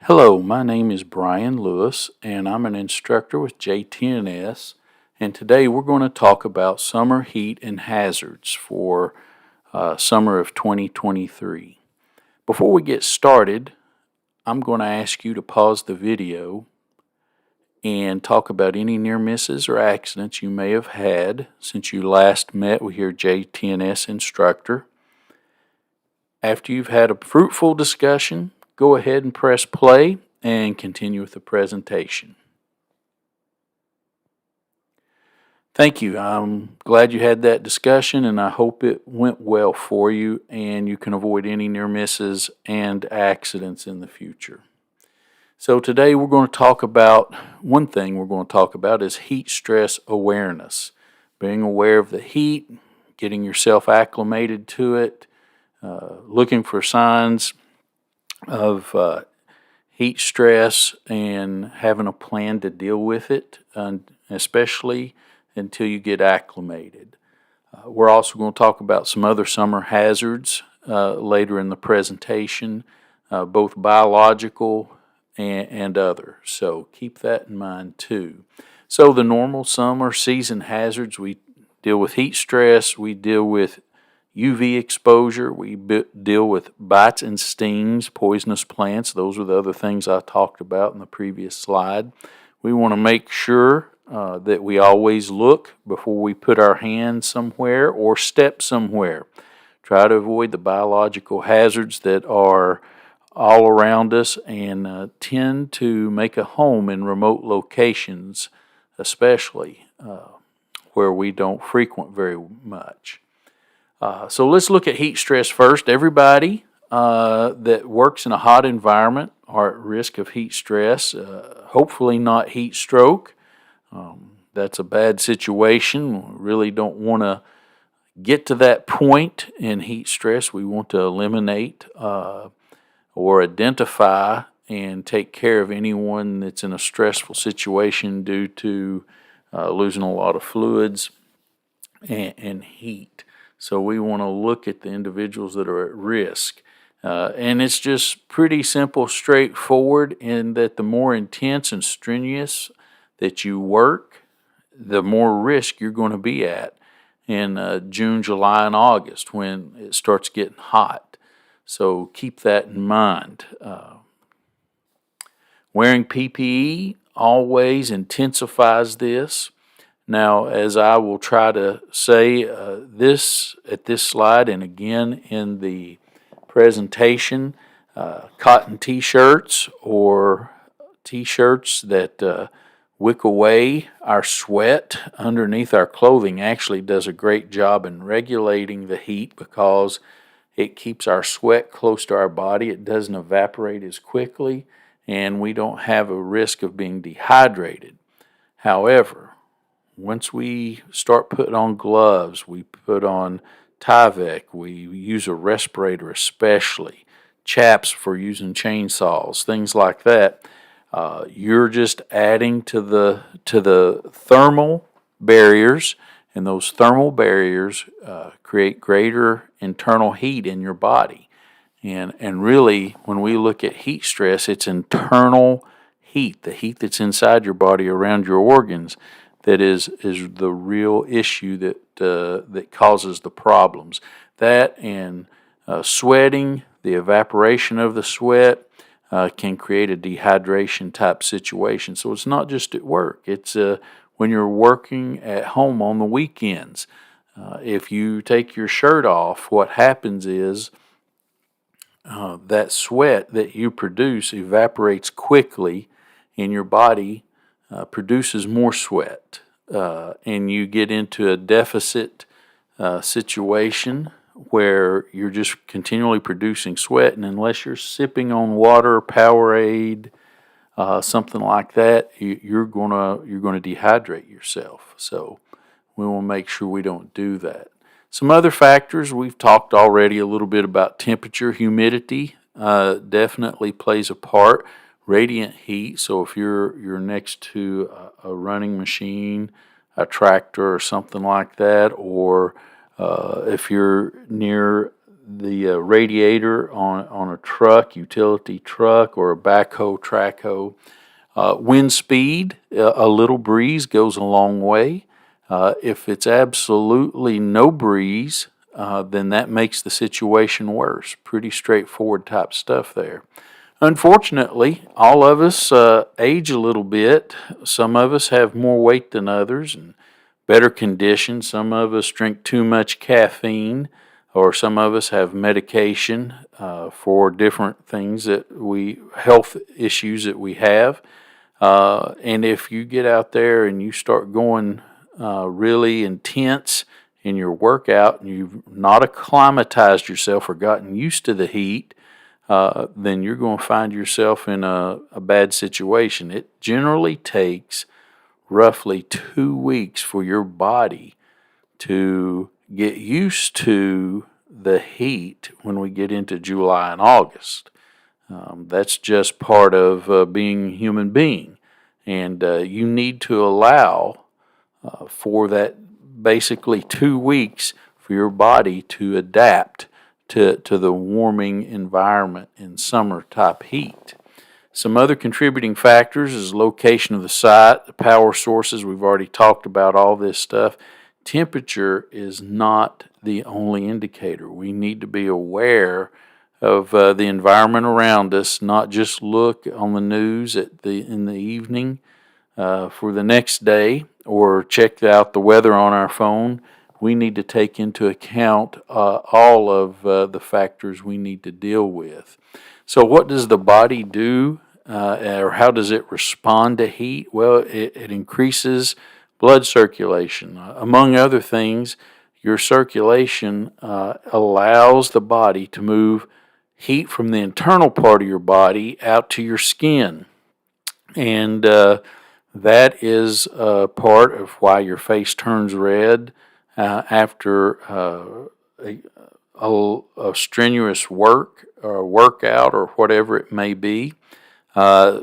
Hello, my name is Brian Lewis, and I'm an instructor with JTNS. And today we're going to talk about summer heat and hazards for summer of 2023. Before we get started, I'm going to ask you to pause the video and talk about any near misses or accidents you may have had since you last met with your JTNS instructor. After you've had a fruitful discussion, go ahead and press play and continue with the presentation. Thank you. I'm glad you had that discussion, and I hope it went well for you and you can avoid any near misses and accidents in the future. So today we're going to talk about, one thing we're going to talk about is heat stress awareness. Being aware of the heat, getting yourself acclimated to it, looking for signs of heat stress and having a plan to deal with it, especially until you get acclimated. We're also going to talk about some other summer hazards later in the presentation, both biological and other. So keep that in mind too. So the normal summer season hazards, we deal with heat stress, we deal with UV exposure, we deal with bites and stings, poisonous plants. Those are the other things I talked about in the previous slide. We want to make sure that we always look before we put our hand somewhere or step somewhere. Try to avoid the biological hazards that are all around us and tend to make a home in remote locations, especially where we don't frequent very much. So let's look at heat stress first. Everybody that works in a hot environment are at risk of heat stress, hopefully not heat stroke. That's a bad situation. We really don't want to get to that point in heat stress. We want to eliminate or identify and take care of anyone that's in a stressful situation due to losing a lot of fluids and heat. So we want to look at the individuals that are at risk. And it's just pretty simple, straightforward, in that the more intense and strenuous that you work, the more risk you're going to be at in June, July, and August when it starts getting hot. So keep that in mind. Wearing PPE always intensifies this. Now, as I will try to say this at this slide and again in the presentation, cotton t-shirts or t-shirts that wick away our sweat underneath our clothing actually does a great job in regulating the heat because it keeps our sweat close to our body. It doesn't evaporate as quickly, and we don't have a risk of being dehydrated. However, once we start putting on gloves, we put on Tyvek, we use a respirator especially, chaps for using chainsaws, things like that. You're just adding to the thermal barriers, and those thermal barriers create greater internal heat in your body. And really, when we look at heat stress, it's internal heat, the heat that's inside your body around your organs, that is the real issue that causes the problems. That and sweating, the evaporation of the sweat can create a dehydration type situation. So it's not just at work. It's when you're working at home on the weekends. If you take your shirt off, what happens is that sweat that you produce evaporates quickly in your body, produces more sweat, and you get into a deficit situation where you're just continually producing sweat, and unless you're sipping on water, Powerade, something like that, you're gonna dehydrate yourself. So we want to make sure we don't do that. Some other factors, we've talked already a little bit about temperature. Humidity definitely plays a part. Radiant heat, so if you're next to a running machine, a tractor or something like that, or if you're near radiator on a truck, utility truck, or a backhoe, track hoe. Wind speed, a little breeze goes a long way. If it's absolutely no breeze, then that makes the situation worse. Pretty straightforward type stuff there. Unfortunately, all of us age a little bit. Some of us have more weight than others and better condition. Some of us drink too much caffeine, or some of us have medication for different things health issues that we have. And if you get out there and you start going really intense in your workout and you've not acclimatized yourself or gotten used to the heat, then you're going to find yourself in a bad situation. It generally takes roughly 2 weeks for your body to get used to the heat when we get into July and August. That's just part of being a human being. And you need to allow for that basically 2 weeks for your body to adapt to the warming environment in summer type heat. Some other contributing factors is location of the site, the power sources. We've already talked about all this stuff. Temperature is not the only indicator. We need to be aware of the environment around us, not just look on the news in the evening for the next day or check out the weather on our phone. We need to take into account all of the factors we need to deal with. So what does the body do or how does it respond to heat? Well, it increases blood circulation. Among other things, your circulation allows the body to move heat from the internal part of your body out to your skin. And that is part of why your face turns red after a strenuous work or workout or whatever it may be.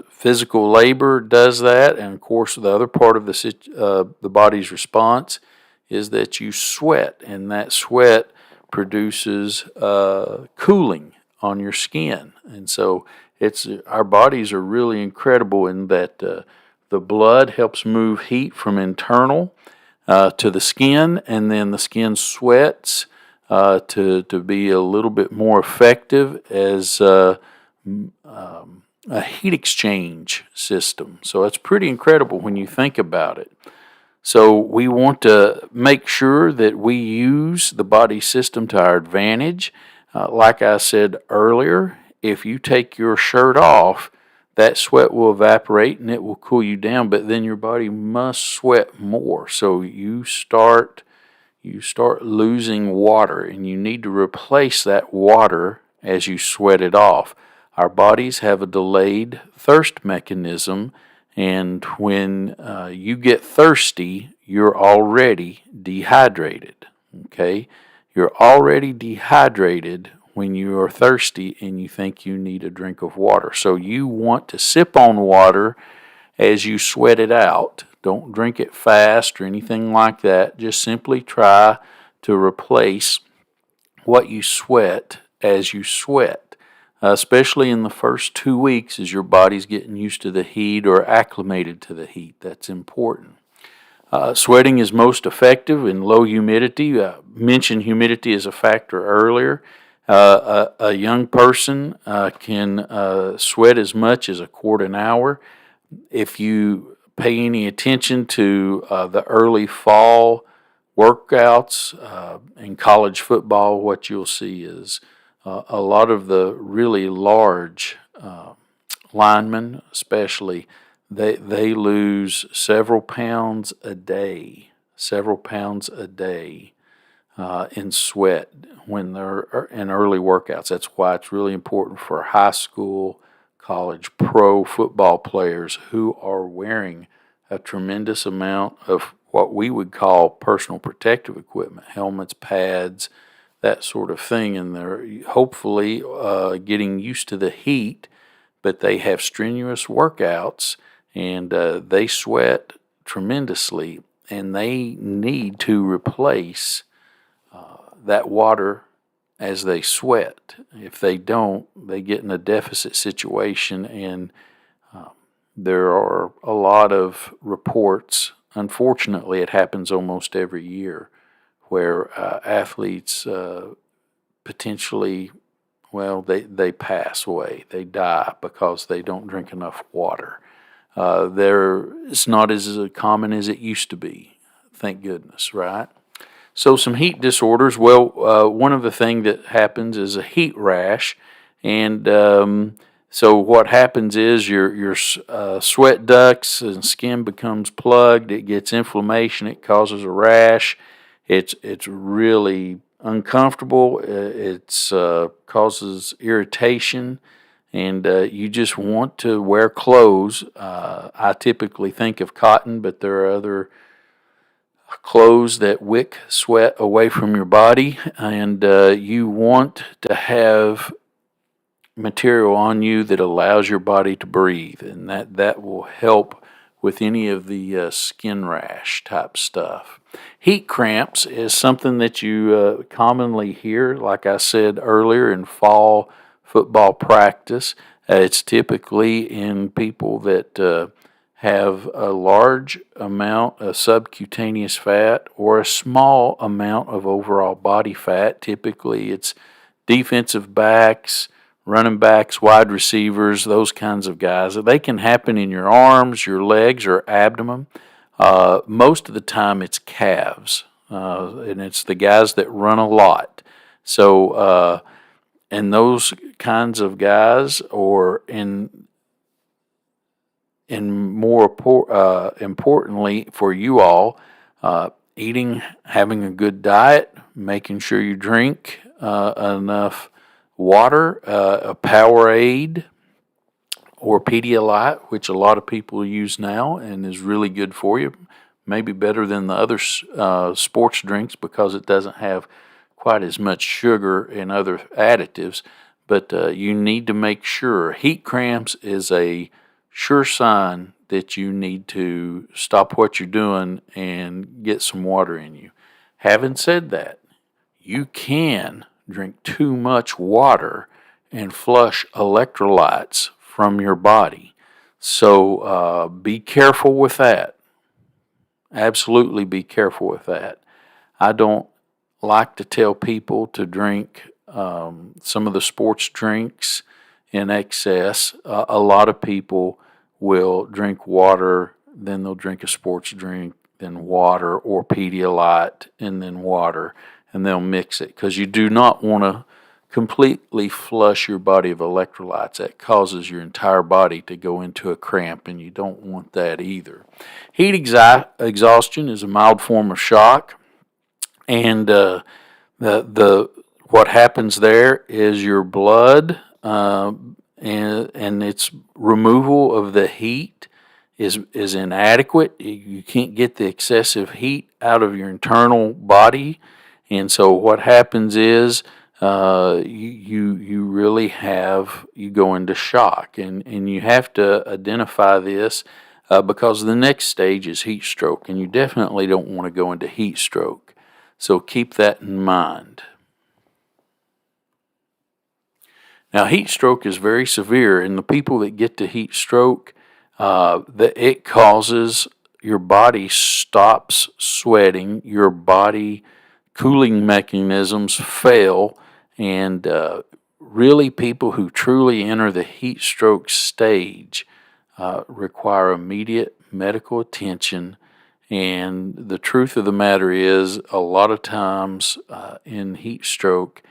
Physical labor does that, and of course the other part of the body's response is that you sweat, and that sweat produces cooling on your skin. And so our bodies are really incredible in that the blood helps move heat from internal to the skin, and then the skin sweats to be a little bit more effective as a heat exchange system. So it's pretty incredible when you think about it. So we want to make sure that we use the body system to our advantage. Like I said earlier, if you take your shirt off, that sweat will evaporate and it will cool you down, but then your body must sweat more. So you start losing water, and you need to replace that water as you sweat it off. Our bodies have a delayed thirst mechanism, and when you get thirsty, you're already dehydrated. Okay? You're already dehydrated when you are thirsty and you think you need a drink of water. So you want to sip on water as you sweat it out. Don't drink it fast or anything like that. Just simply try to replace what you sweat as you sweat, especially in the first 2 weeks as your body's getting used to the heat or acclimated to the heat. That's important. Sweating is most effective in low humidity. Mentioned humidity as a factor earlier. A young person can sweat as much as a quart an hour. If you pay any attention to the early fall workouts in college football, what you'll see is a lot of the really large linemen, especially, they lose several pounds a day in sweat when they're in early workouts. That's why it's really important for high school, college, pro football players who are wearing a tremendous amount of what we would call personal protective equipment, helmets, pads, that sort of thing, and they're hopefully getting used to the heat, but they have strenuous workouts, and they sweat tremendously, and they need to replace that water as they sweat. If they don't, they get in a deficit situation, and there are a lot of reports. Unfortunately, it happens almost every year where athletes potentially, well, they pass away. They die because they don't drink enough water. It's not as common as it used to be, thank goodness, right? So some heat disorders. Well, one of the things that happens is a heat rash, and so what happens is your sweat ducts and skin becomes plugged. It gets inflammation. It causes a rash. It's really uncomfortable. It's causes irritation, and you just want to wear clothes. I typically think of cotton, but there are other clothes that wick sweat away from your body, and you want to have material on you that allows your body to breathe, and that will help with any of the skin rash type stuff. Heat cramps is something that you commonly hear, like I said earlier, in fall football practice. It's typically in people that have a large amount of subcutaneous fat or a small amount of overall body fat. Typically, it's defensive backs, running backs, wide receivers, those kinds of guys. They can happen in your arms, your legs, or abdomen. Most of the time, it's calves, and it's the guys that run a lot. So, and those kinds of guys, or and more importantly for you all, having a good diet, making sure you drink enough water, a Powerade or Pedialyte, which a lot of people use now and is really good for you, maybe better than the other sports drinks because it doesn't have quite as much sugar and other additives. But you need to make sure. Heat cramps is a sure sign that you need to stop what you're doing and get some water in you. Having said that, you can drink too much water and flush electrolytes from your body. So be careful with that. Absolutely be careful with that. I don't like to tell people to drink some of the sports drinks in excess. A lot of people will drink water, then they'll drink a sports drink, then water, or Pedialyte, and then water, and they'll mix it because you do not want to completely flush your body of electrolytes. That causes your entire body to go into a cramp, and you don't want that either. Heat exhaustion is a mild form of shock, and what happens there is your blood and its removal of the heat is inadequate. You can't get the excessive heat out of your internal body, and so what happens is you really you go into shock, and you have to identify this because the next stage is heat stroke, and you definitely don't want to go into heat stroke. So keep that in mind. Now, heat stroke is very severe, and the people that get to heat stroke, it causes your body stops sweating, your body cooling mechanisms fail, and really people who truly enter the heat stroke stage require immediate medical attention. And the truth of the matter is, a lot of times in heat stroke,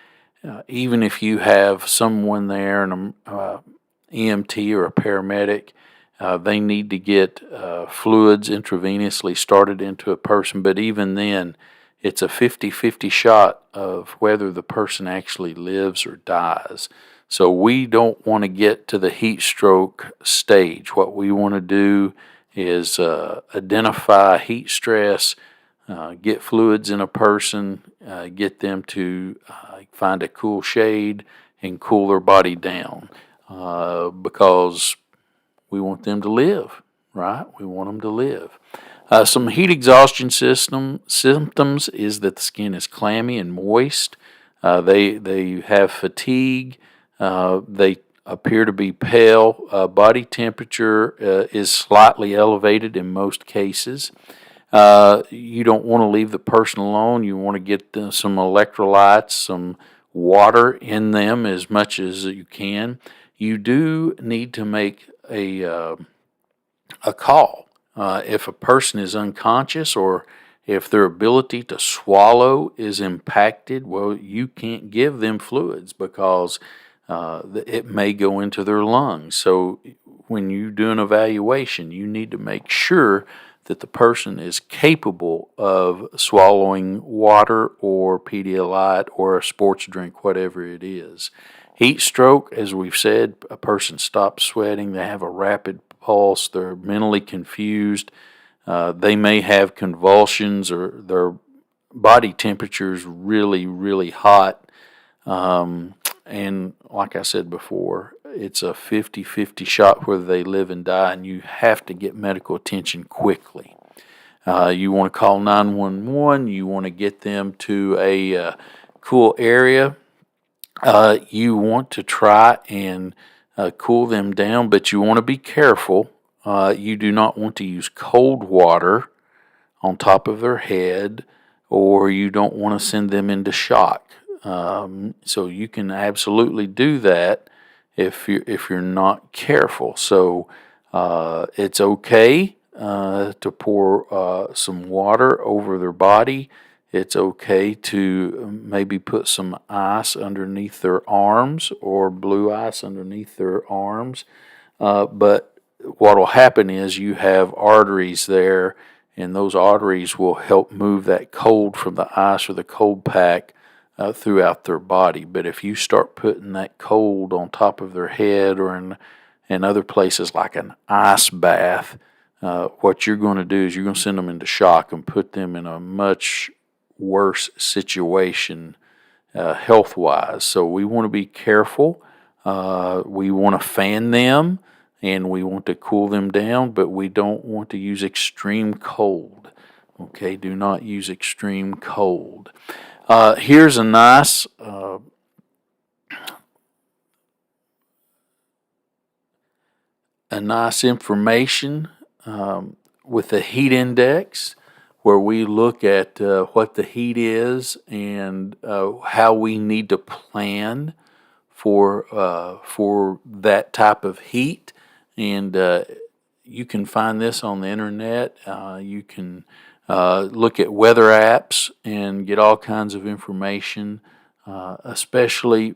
even if you have someone there, an EMT or a paramedic, they need to get fluids intravenously started into a person. But even then, it's a 50-50 shot of whether the person actually lives or dies. So we don't want to get to the heat stroke stage. What we want to do is identify heat stress, get fluids in a person, get them to find a cool shade and cool their body down because we want them to live, right? We want them to live. Some heat exhaustion symptoms is that the skin is clammy and moist. They have fatigue. They appear to be pale. Body temperature is slightly elevated in most cases. You don't want to leave the person alone. You want to get some electrolytes, some water in them as much as you can. You do need to make a call. If a person is unconscious or if their ability to swallow is impacted, well, you can't give them fluids because it may go into their lungs. So when you do an evaluation, you need to make sure that the person is capable of swallowing water or Pedialyte or a sports drink, whatever it is. Heat stroke, as we've said, a person stops sweating, they have a rapid pulse, they're mentally confused, they may have convulsions or their body temperature is really, really hot. And like I said before, it's a 50-50 shot whether they live and die, and you have to get medical attention quickly. You want to call 911. You want to get them to a cool area. You want to try and cool them down, but you want to be careful. You do not want to use cold water on top of their head, or you don't want to send them into shock. So you can absolutely do that if you're not careful. So it's okay to pour some water over their body. It's okay to maybe put some ice underneath their arms or blue ice underneath their arms. But what will happen is you have arteries there, and those arteries will help move that cold from the ice or the cold pack throughout their body. But if you start putting that cold on top of their head or in other places like an ice bath, what you're going to do is you're going to send them into shock and put them in a much worse situation health-wise. So we want to be careful. We want to fan them and we want to cool them down, but we don't want to use extreme cold. Okay, do not use extreme cold. Here's a nice information with the heat index, where we look at what the heat is and how we need to plan for that type of heat. And you can find this on the internet. You can look at weather apps and get all kinds of information, especially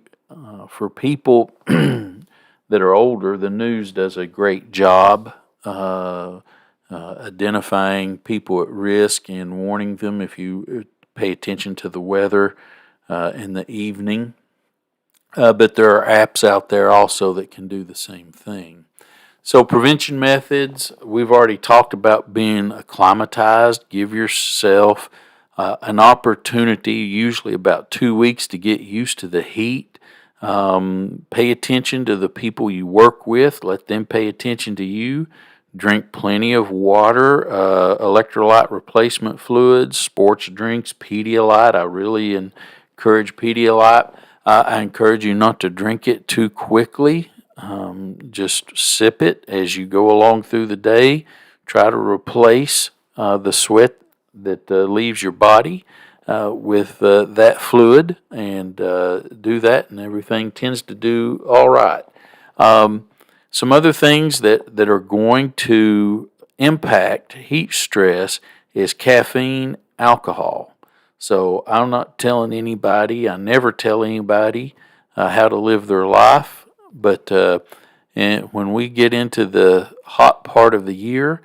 for people that are older. The news does a great job identifying people at risk and warning them if you pay attention to the weather in the evening. But there are apps out there also that can do the same thing. So prevention methods, we've already talked about being acclimatized. Give yourself an opportunity, usually about 2 weeks, to get used to the heat. Pay attention to the people you work with. Let them pay attention to you. Drink plenty of water, electrolyte replacement fluids, sports drinks, Pedialyte. I really encourage Pedialyte. I encourage you not to drink it too quickly. Just sip it as you go along through the day. Try to replace the sweat that leaves your body with that fluid, and do that, and everything tends to do all right. Some other things that are going to impact heat stress is caffeine, alcohol. So I'm not telling anybody, I never tell anybody how to live their life, but when we get into the hot part of the year,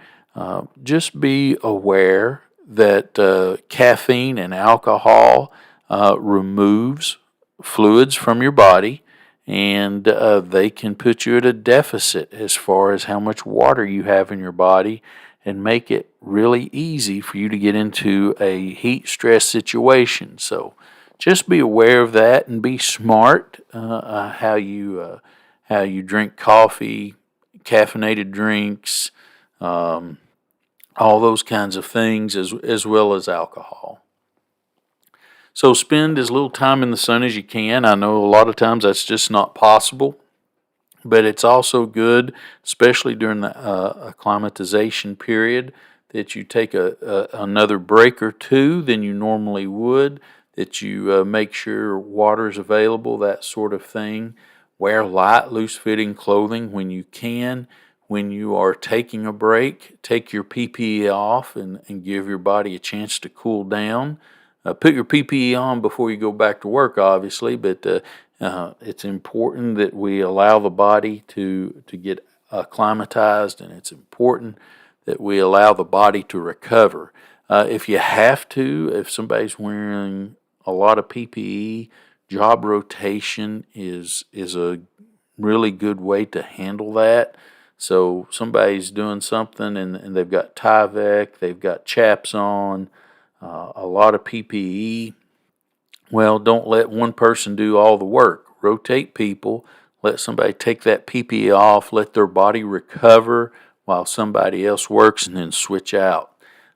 just be aware that caffeine and alcohol removes fluids from your body, and they can put you at a deficit as far as how much water you have in your body, and make it really easy for you to get into a heat stress situation. So just be aware of that and be smart how you drink coffee, caffeinated drinks, all those kinds of things, as well as alcohol. So spend as little time in the sun as you can. I know a lot of times that's just not possible, but it's also good, especially during the acclimatization period, that you take another break or two than you normally would, that you make sure water is available, that sort of thing. Wear light, loose-fitting clothing when you can. When you are taking a break, take your PPE off and give your body a chance to cool down. Put your PPE on before you go back to work, obviously, but it's important that we allow the body to get acclimatized, and it's important that we allow the body to recover. If you have to, if somebody's wearing a lot of PPE, job rotation is a really good way to handle that. So somebody's doing something and they've got Tyvek, they've got chaps on, a lot of PPE. Well, don't let one person do all the work. Rotate people. Let somebody take that PPE off. Let their body recover while somebody else works, and then switch out.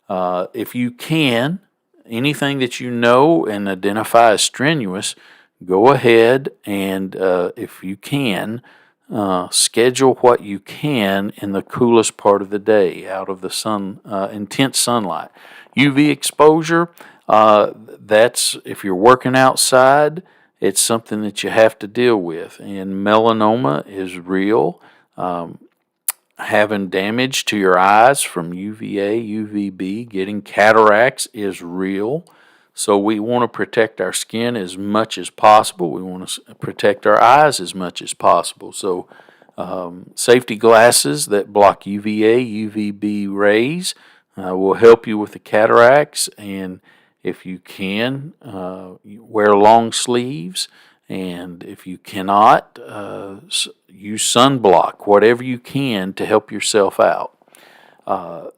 If you can, anything that you know and identify as strenuous, go ahead and, if you can, schedule what you can in the coolest part of the day, out of the sun, intense sunlight. UV exposure, that's if you're working outside, it's something that you have to deal with. And melanoma is real. Having damage to your eyes from UVA, UVB, getting cataracts is real. So we want to protect our skin as much as possible. We want to protect our eyes as much as possible. So safety glasses that block UVA, UVB rays will help you with the cataracts. And if you can, wear long sleeves. And if you cannot, use sunblock, whatever you can to help yourself out.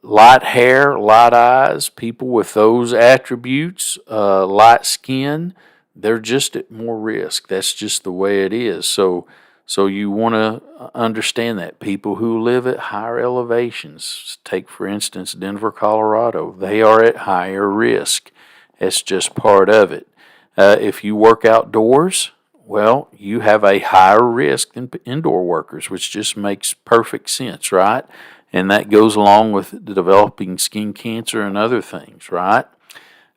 Light hair, light eyes, people with those attributes, light skin, they're just at more risk. That's just the way it is. So you want to understand that. People who live at higher elevations, take for instance Denver, Colorado, they are at higher risk. It's just part of it. If you work outdoors, well, you have a higher risk than indoor workers, which just makes perfect sense, right? And that goes along with developing skin cancer and other things, right?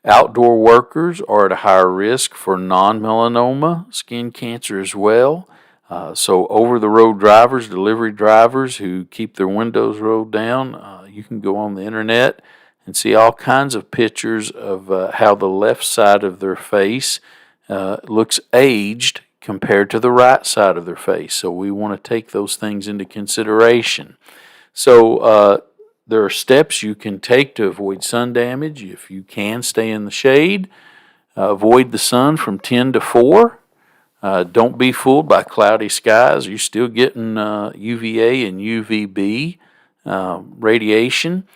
Outdoor workers are at a higher risk for non-melanoma skin cancer as well. So over-the-road drivers, delivery drivers who keep their windows rolled down, you can go on the internet and see all kinds of pictures of how the left side of their face looks aged compared to the right side of their face. So we want to take those things into consideration. So there are steps you can take to avoid sun damage. If you can, stay in the shade. Avoid the sun from 10 to 4. Don't be fooled by cloudy skies. You're still getting UVA and UVB radiation.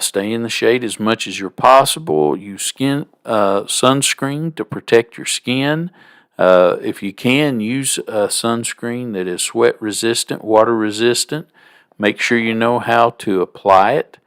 Stay in the shade as much as you're possible. Use sunscreen to protect your skin. If you can, use sunscreen that is sweat resistant, water resistant. Make sure you know how to apply it.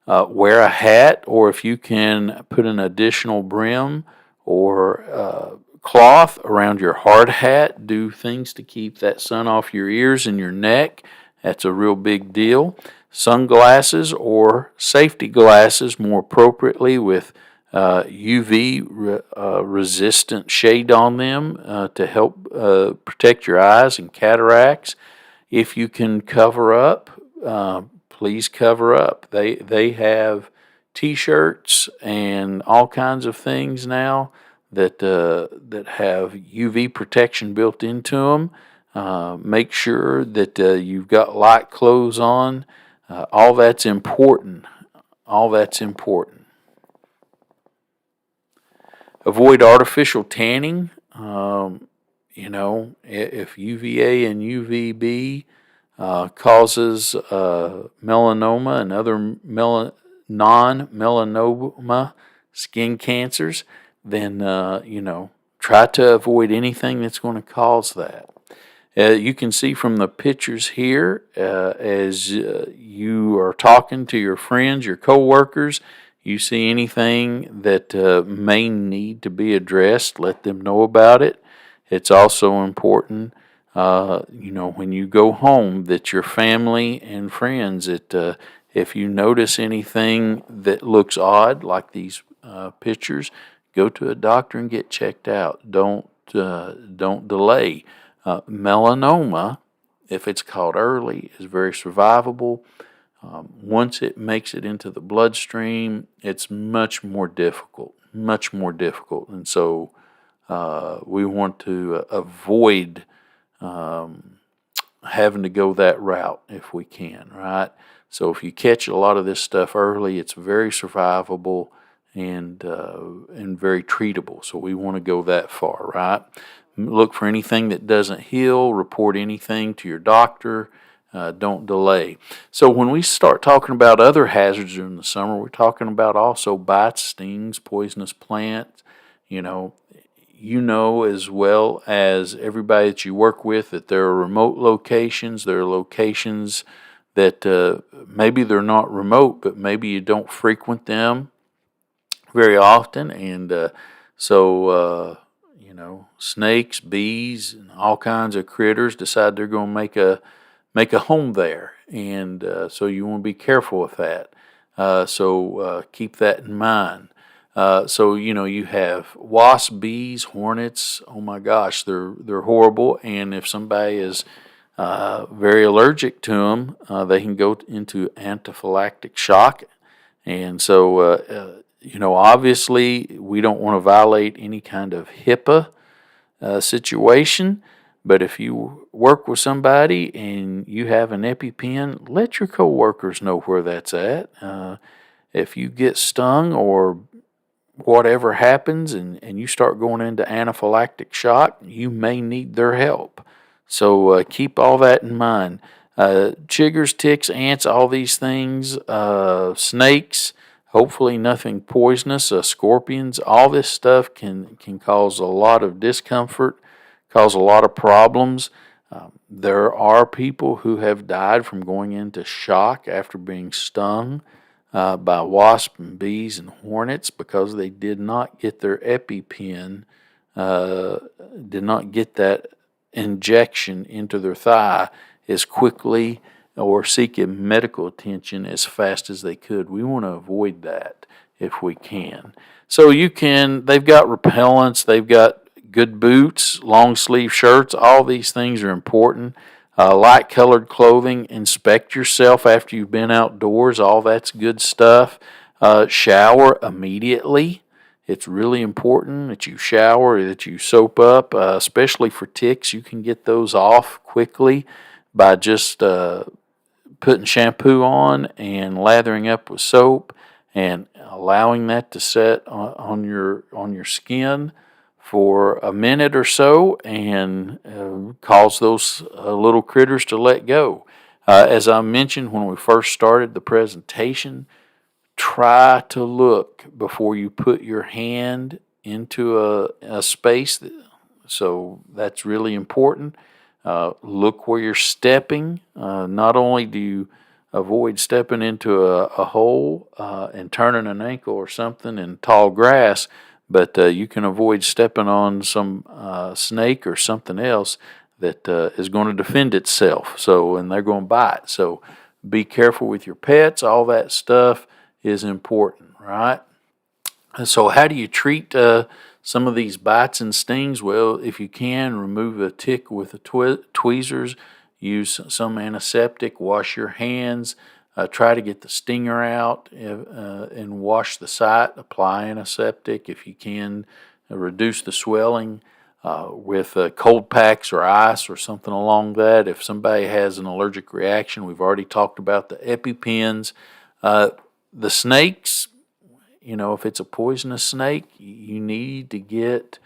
Wear a hat, or if you can, put an additional brim or cloth around your hard hat. Do things to keep that sun off your ears and your neck. That's a real big deal. Sunglasses or safety glasses, more appropriately, with UV resistant shade on them to help protect your eyes and cataracts. If you can cover up, please cover up. They have T-shirts and all kinds of things now that have UV protection built into them. Make sure that you've got light clothes on. All that's important. All that's important. Avoid artificial tanning. If UVA and UVB causes melanoma and other non-melanoma skin cancers, then, try to avoid anything that's going to cause that. You can see from the pictures here, as you are talking to your friends, your coworkers, you see anything that may need to be addressed, let them know about it. It's also important, when you go home, that your family and friends, if you notice anything that looks odd, like these pictures, go to a doctor and get checked out. Don't delay. Melanoma, if it's caught early, is very survivable. Once it makes it into the bloodstream, it's much more difficult, and so we want to avoid having to go that route if we can, right? So if you catch a lot of this stuff early, it's very survivable and very treatable. So we want to go that far, right? Look for anything that doesn't heal. Report anything to your doctor. Don't delay. So when we start talking about other hazards during the summer, we're talking about also bites, stings, poisonous plants. You know as well as everybody that you work with that there are remote locations. There are locations that maybe they're not remote, but maybe you don't frequent them very often, and so snakes, bees, and all kinds of critters decide they're going to make a home there, and so you want to be careful with that. So keep that in mind. So you have wasps, bees, hornets. Oh my gosh, they're horrible, and if somebody is very allergic to them, they can go into anaphylactic shock, and so obviously we don't want to violate any kind of HIPAA situation. But if you work with somebody and you have an EpiPen, let your coworkers know where that's at. If you get stung or whatever happens and you start going into anaphylactic shock, you may need their help. So keep all that in mind. Chiggers, ticks, ants, all these things, snakes, hopefully nothing poisonous, scorpions, all this stuff can cause a lot of discomfort, cause a lot of problems. There are people who have died from going into shock after being stung by wasps and bees and hornets because they did not get their EpiPen, did not get that injection into their thigh as quickly or seeking medical attention as fast as they could. We want to avoid that if we can. So they've got repellents, they've got good boots, long sleeve shirts, all these things are important. Light colored clothing, inspect yourself after you've been outdoors, all that's good stuff. Shower immediately. It's really important that you shower, that you soap up, especially for ticks. You can get those off quickly by just putting shampoo on and lathering up with soap and allowing that to set on your skin for a minute or so and cause those little critters to let go. As I mentioned when we first started the presentation, try to look before you put your hand into a space. So that's really important. Look where you're stepping. Not only do you avoid stepping into a hole and turning an ankle or something in tall grass, but you can avoid stepping on some snake or something else that is going to defend itself. So, and they're going to bite. So be careful with your pets. All that stuff is important, right? And so how do you treat some of these bites and stings? Well, if you can, remove a tick with the tweezers, use some antiseptic, wash your hands, try to get the stinger out and wash the site, apply antiseptic if you can, reduce the swelling with cold packs or ice or something along that. If somebody has an allergic reaction, we've already talked about the EpiPens. The snakes, if it's a poisonous snake, you need to get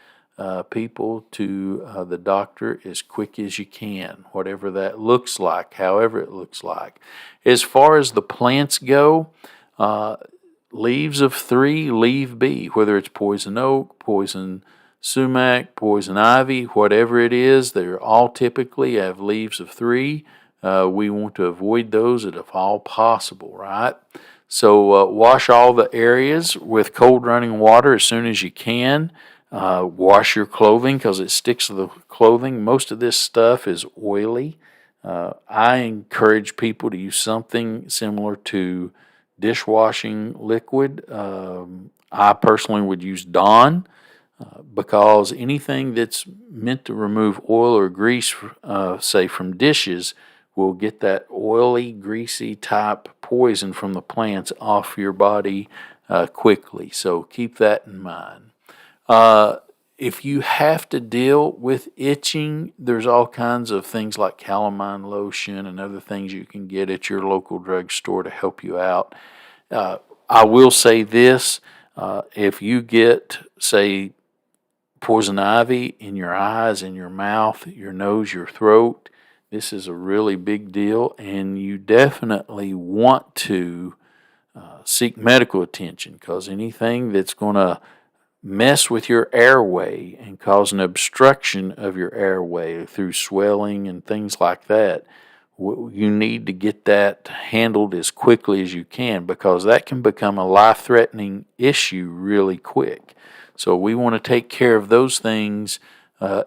people to the doctor as quick as you can, whatever that looks like, however it looks like. As far as the plants go, leaves of 3, leave B, whether it's poison oak, poison sumac, poison ivy, whatever it is, they all typically have leaves of 3. We want to avoid those if all possible, right? So wash all the areas with cold running water as soon as you can. Wash your clothing because it sticks to the clothing. Most of this stuff is oily. I encourage people to use something similar to dishwashing liquid. I personally would use Dawn because anything that's meant to remove oil or grease, say from dishes, will get that oily, greasy type poison from the plants off your body quickly. So keep that in mind. If you have to deal with itching, there's all kinds of things like calamine lotion and other things you can get at your local drugstore to help you out. I will say this, if you get, say, poison ivy in your eyes, in your mouth, your nose, your throat, this is a really big deal, and you definitely want to seek medical attention because anything that's going to mess with your airway and cause an obstruction of your airway through swelling and things like that, you need to get that handled as quickly as you can because that can become a life-threatening issue really quick. So we want to take care of those things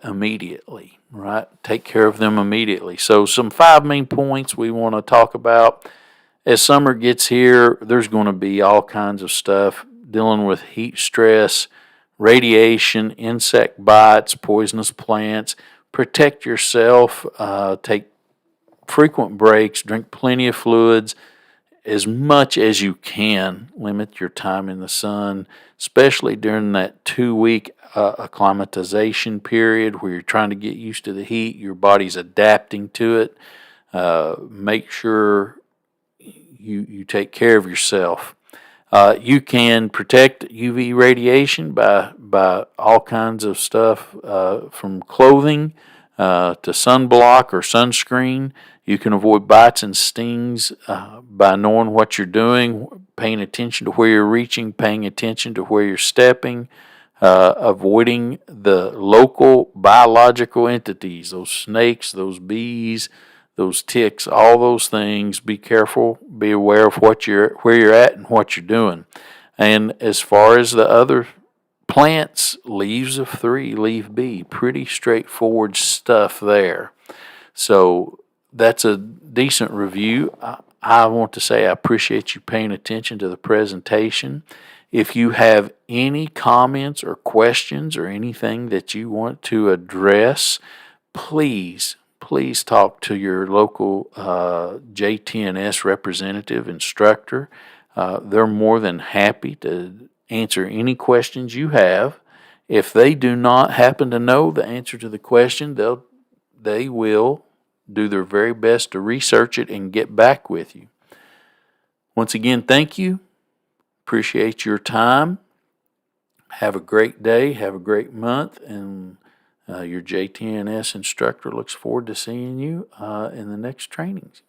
immediately, right? Take care of them immediately. So some 5 main points we want to talk about. As summer gets here, there's going to be all kinds of stuff dealing with heat stress, radiation, insect bites, poisonous plants. Protect yourself. Take frequent breaks. Drink plenty of fluids. As much as you can, limit your time in the sun, especially during that 2-week acclimatization period where you're trying to get used to the heat. Your body's adapting to it. Make sure you take care of yourself. You can protect UV radiation by all kinds of stuff, from clothing to sunblock or sunscreen. You can avoid bites and stings by knowing what you're doing, paying attention to where you're reaching, paying attention to where you're stepping, avoiding the local biological entities, those snakes, those bees, those ticks, all those things. Be careful, be aware of where you're at and what you're doing. And as far as the other plants, leaves of 3, leaf B, pretty straightforward stuff there. So that's a decent review. I want to say I appreciate you paying attention to the presentation. If you have any comments or questions or anything that you want to address, please talk to your local JTNS representative instructor. They're more than happy to answer any questions you have. If they do not happen to know the answer to the question, they will do their very best to research it and get back with you. Once again, thank you. Appreciate your time. Have a great day. Have a great month. And your JTNS instructor looks forward to seeing you in the next trainings.